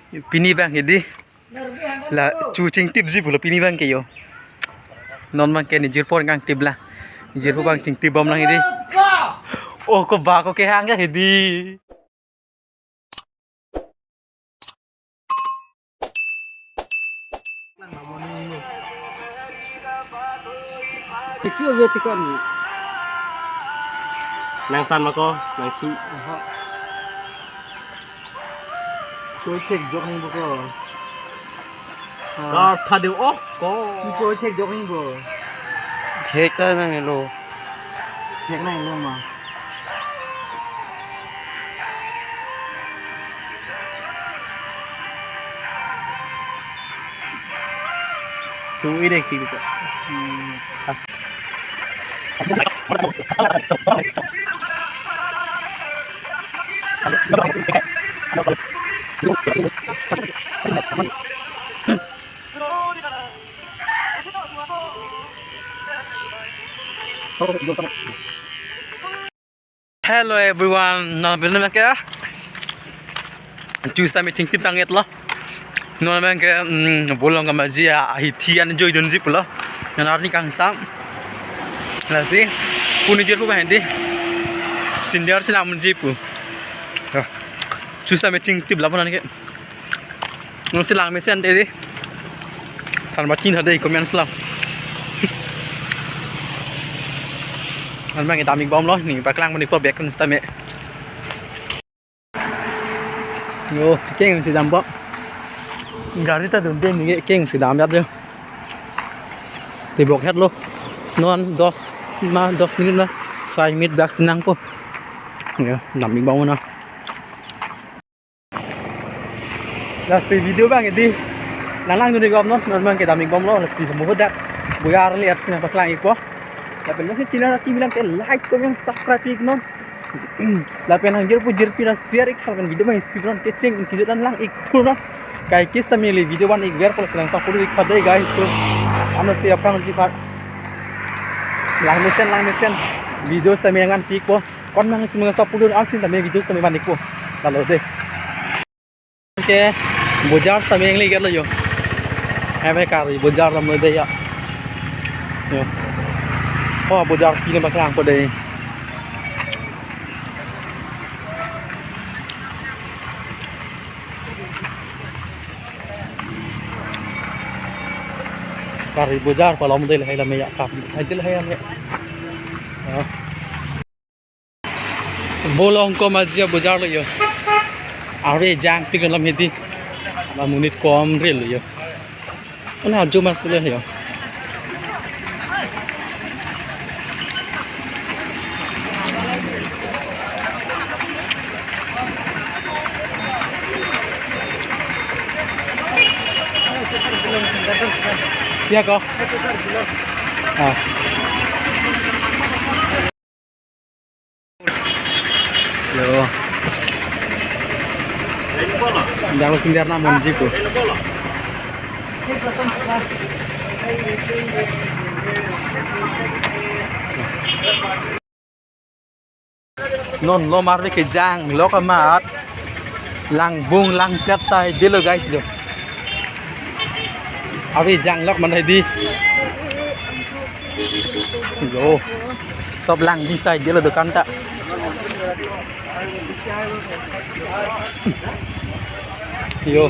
Pini bang ini là chu chinh tiếp gì là pini bang kêu non bang cái này chưa pon ngang tiếp là chưa pon bang chinh tiếp bom lang ini oh có ba có cái hang cái gì chưa về thì còn nàng săn mà cô nàng chi tôi check job नहीं बको có thật điều ốc có tôi check job नहीं बको check đó này lô check này luôn mà chú ý đây kì hello everyone non benar bang kaya Tuesday meeting tip tanget lo non bang kaya bolong sama dia hitian joy don zip lo yang arni kang sam là gì puni jer pu bang di senior sila mun zip pu Tuesday meeting tip la bonan ke non silang mesen de di tan bakin hadai comment selamมันแม่งไอ้ตามอีกบอมล้อหนีไปกลางมันอีกพวกแบกกันสตาร์เมะโย่เก่งสีดำป๊อการที่ตาดุนเด่นนี่เก่งสีดำยัดเดียวตีบอกแฮดโลนอน10 menit lah 5 menit back senang po ya damอีกบอมนะแล้วสีวิดีโอบ้างไอ้ดิหลังๆดูดีกว่าเนาะมันแม่งไอ้ตามอีกบอมล้อแล้วสีผมพูดได้บุยาร์เลียดสินะไปกลางอีกปะLapen masih channel Raki bilang ke like comment subscribe ik non. Lapen hangir pu jerpi na share ik halkan video mai skip non keceng video dan lang ik pur non. Kai kis tamil video ban ik biar kalau sedang support ik pada guys tu. Anda siapa yang jipat? Lang mesen video tamil yang pik po. Kon nang cuma support asin tamil video tamil ban ik po. Lalu deh. Oke, bojar tamil yang lagi lo yo. Hai kari bojar lam lo deh ya. Yo. Oh, bojar pilih baklang pada ini. Kari bojar kalau model hai lamanya kafi saja hai lamanya. Bolong ko mazia bojar lo yo. Are jang pikan lam hedi. Lam munit kom real lo yo. Mana aju mas lo yo. Iya kok. Ah. Yo. Jangan sindir namun jiku. Non lo marri ke jang lo kamat lang bung lang pet sai dilo guys do. Abi jang lok man di yo sob lang bisa dia lo dekan tak yo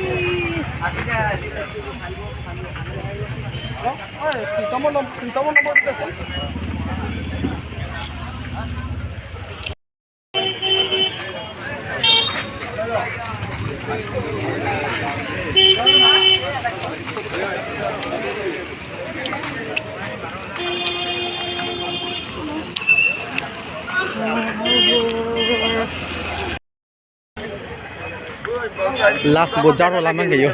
last bojar wala man kayo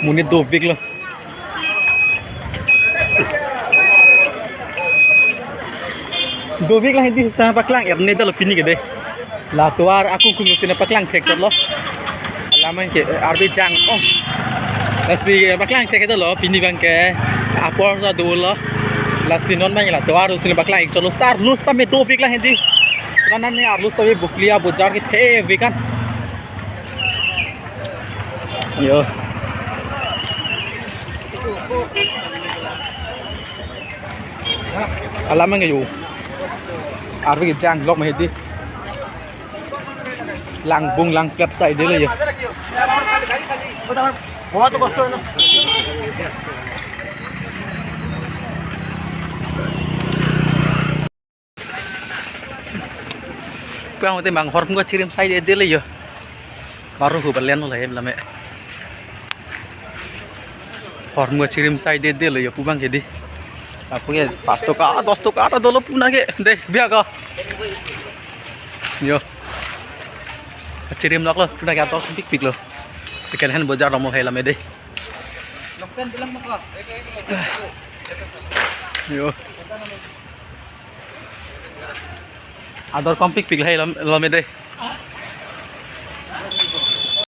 munit 2 week lo 2 week lah hindi sa paklang erne dalo pini gede la tuar aku kumusin paklang tractor lo alaman ke arbi jang oh lasi paklang tractor lo pini bang ke apor sa dolo lasi non bang la tuar usin paklang ik chalo star lus ta me 2 week lah hindi kanan ni arlus ta bukliya bojar ke the week kan Yo. Alam ang ngayon. Arvi jang lok mah di. Lang bung lang klap sai dia le. Bawa tu kosong na. Puang te mang hor ko cirim sai dia le yo. Baru ko berlian lah ya belame. Hor ko cirim sai dia le yo pubang ke di. Aku ya 5 toka 10 toka ada dolo puna ke. Deh biar ka. Yo. Cirim lok lo puna ka to pik pik lo. Second hand bazar mo hai lame deh. Lokten bilang mo ka. Yo. Ador kompik pik hai lame deh.